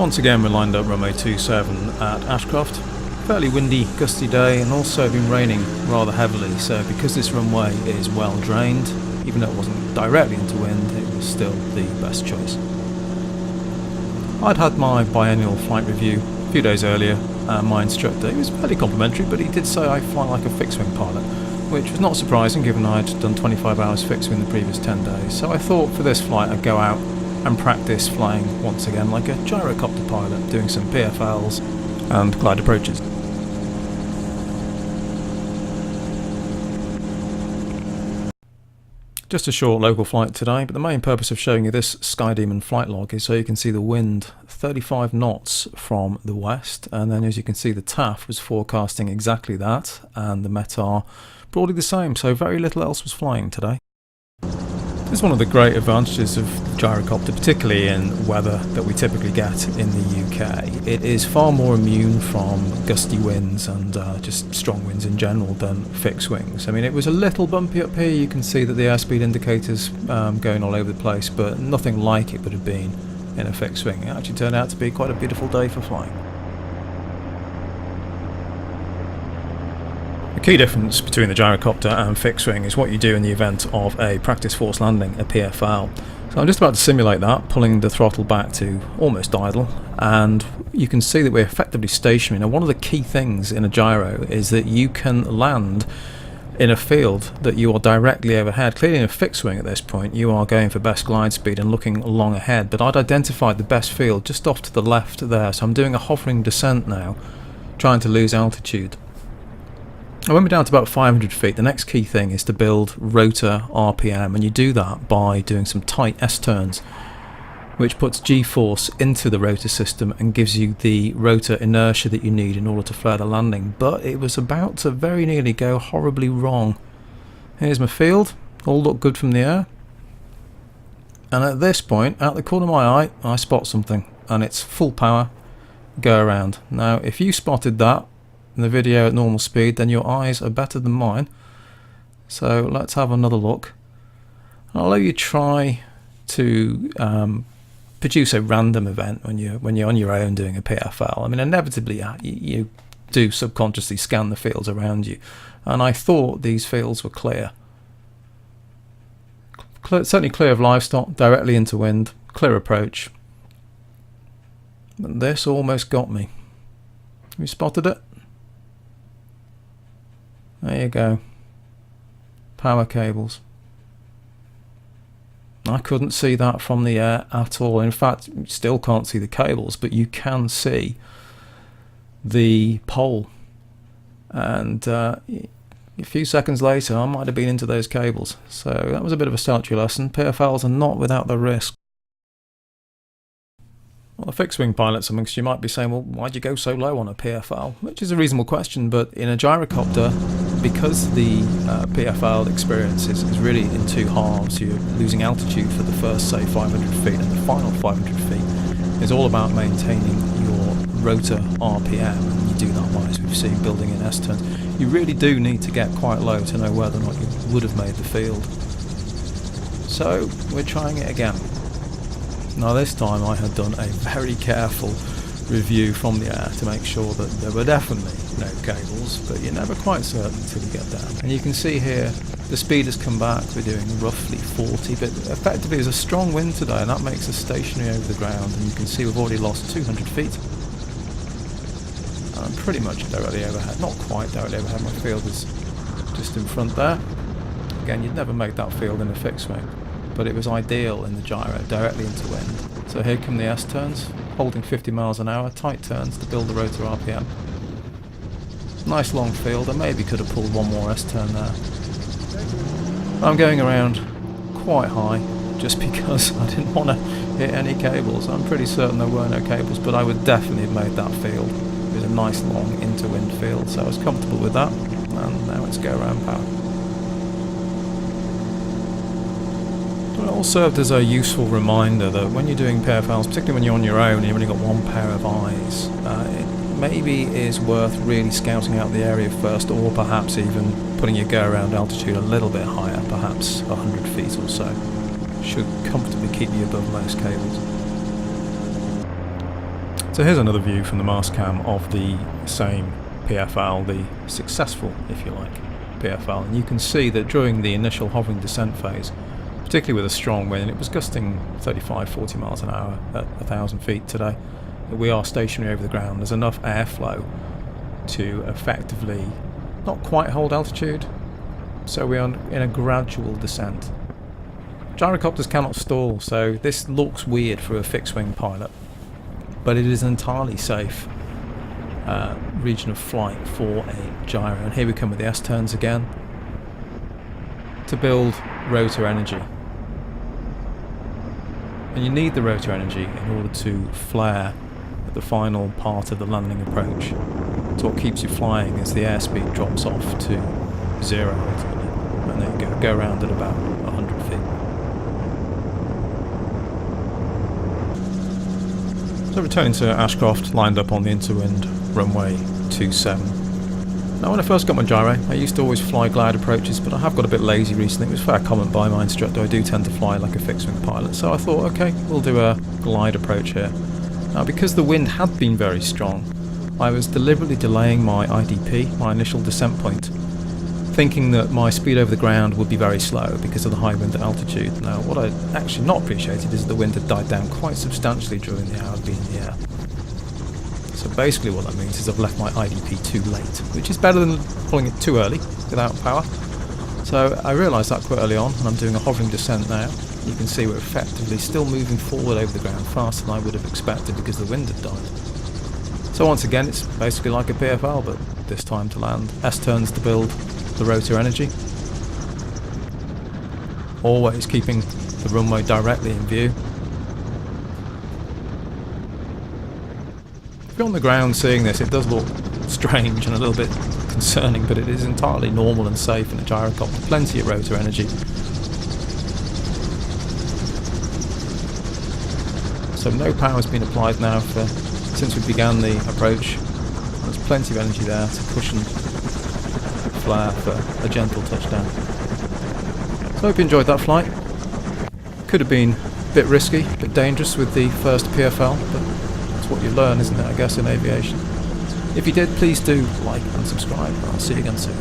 Once again we're lined up runway 27 at Ashcroft. Fairly windy, gusty day, and also been raining rather heavily, so because this runway is well drained, even though it wasn't directly into wind, it was still the best choice. I'd had my biennial flight review a few days earlier, and my instructor, he was fairly complimentary, but he did say I fly like a fixed-wing pilot, which was not surprising given I'd done 25 hours fixed-wing the previous 10 days, so I thought for this flight I'd go out and practice flying once again like a gyrocopter pilot, doing some PFLs and glide approaches. Just a short local flight today, but the main purpose of showing you this Sky Demon flight log is so you can see the wind 35 knots from the west, and then as you can see the TAF was forecasting exactly that, and the METAR broadly the same, so very little else was flying today. This is one of the great advantages of gyrocopter, particularly in weather that we typically get in the UK. It is far more immune from gusty winds and just strong winds in general than fixed wings. I mean, it was a little bumpy up here. You can see that the airspeed indicators going all over the place, but nothing like it would have been in a fixed wing. It actually turned out to be quite a beautiful day for flying. The key difference between the gyrocopter and fixed wing is what you do in the event of a practice force landing, a PFL. So I'm just about to simulate that, pulling the throttle back to almost idle, and you can see that we're effectively stationary. Now, one of the key things in a gyro is that you can land in a field that you are directly overhead. Clearly in a fixed wing at this point you are going for best glide speed and looking long ahead, but I'd identified the best field just off to the left there, so I'm doing a hovering descent now, trying to lose altitude. And when we're down to about 500 feet, the next key thing is to build rotor RPM, and you do that by doing some tight S-turns, which puts G-force into the rotor system and gives you the rotor inertia that you need in order to flare the landing. But it was about to very nearly go horribly wrong. Here's my field, all look good from the air, and at this point, out the corner of my eye, I spot something, and it's full power, go around. Now, if you spotted that in the video at normal speed, then your eyes are better than mine. So let's have another look. I'll let you try to produce a random event when you're on your own doing a PFL. I mean, inevitably you do subconsciously scan the fields around you, and I thought these fields were clear. Certainly clear of livestock, directly into wind, clear approach. But this almost got me. Have you spotted it? There you go. Power cables. I couldn't see that from the air at all. In fact, you still can't see the cables, but you can see the pole. And a few seconds later, I might have been into those cables. So that was a bit of a salutary lesson. PFLs are not without the risk. Well, the fixed-wing pilots amongst you might be saying, well, why'd you go so low on a PFL? Which is a reasonable question, but in a gyrocopter, because the PFL experience is really in two halves, you're losing altitude for the first, say, 500 feet, and the final 500 feet is all about maintaining your rotor RPM, and you do that by, as we've seen, building in S-turns. You really do need to get quite low to know whether or not you would have made the field. So, we're trying it again. Now this time I had done a very careful review from the air to make sure that there were definitely no cables, but you're never quite certain until you get down. And you can see here the speed has come back, we're doing roughly 40, but effectively there's a strong wind today and that makes us stationary over the ground, and you can see we've already lost 200 feet. And I'm pretty much directly overhead, not quite directly overhead, my field is just in front there. Again, you'd never make that field in a fixed wing, but it was ideal in the gyro, directly into wind. So here come the S-turns, holding 50 miles an hour, tight turns to build the rotor RPM. Nice long field, I maybe could have pulled one more S-turn there. I'm going around quite high, just because I didn't want to hit any cables. I'm pretty certain there were no cables, but I would definitely have made that field. It was a nice long into-wind field, so I was comfortable with that, and now let's go around power. It all served as a useful reminder that when you're doing PFLs, particularly when you're on your own and you've only got one pair of eyes, it maybe is worth really scouting out the area first, or perhaps even putting your go-around altitude a little bit higher, perhaps 100 feet or so. Should comfortably keep you above most cables. So here's another view from the mast cam of the same PFL, the successful, if you like, PFL, and you can see that during the initial hovering descent phase, particularly with a strong wind, it was gusting 35-40 miles an hour at 1,000 feet today, that we are stationary over the ground. There's enough airflow to effectively not quite hold altitude, so we are in a gradual descent. Gyrocopters cannot stall, so this looks weird for a fixed-wing pilot, but it is an entirely safe region of flight for a gyro. And here we come with the S-turns again to build rotor energy. And you need the rotor energy in order to flare at the final part of the landing approach. It's what keeps you flying as the airspeed drops off to 0 ultimately. And there you go around at about 100 feet. So returning to Ashcroft, lined up on the interwind runway 27. Now when I first got my gyro, I used to always fly glide approaches, but I have got a bit lazy recently. It was fair comment by my instructor, I do tend to fly like a fixed wing pilot, so I thought, okay, we'll do a glide approach here. Now because the wind had been very strong, I was deliberately delaying my IDP, my initial descent point, thinking that my speed over the ground would be very slow because of the high wind altitude. Now what I actually not appreciated is the wind had died down quite substantially during the hour of being in the air. So basically what that means is I've left my IDP too late, which is better than pulling it too early without power. So I realised that quite early on, and I'm doing a hovering descent now. You can see we're effectively still moving forward over the ground faster than I would have expected because the wind had died. So once again it's basically like a PFL, but this time to land. S-turns to build the rotor energy, always keeping the runway directly in view. If you're on the ground seeing this, it does look strange and a little bit concerning, but it is entirely normal and safe in a gyrocopter. Plenty of rotor energy. So no power has been applied now since we began the approach. There's plenty of energy there to cushion flare for a gentle touchdown. So I hope you enjoyed that flight. Could have been a bit risky, a bit dangerous with the first PFL, but that's what you learn, isn't it, I guess, in aviation. If you did, please do like and subscribe, and I'll see you again soon.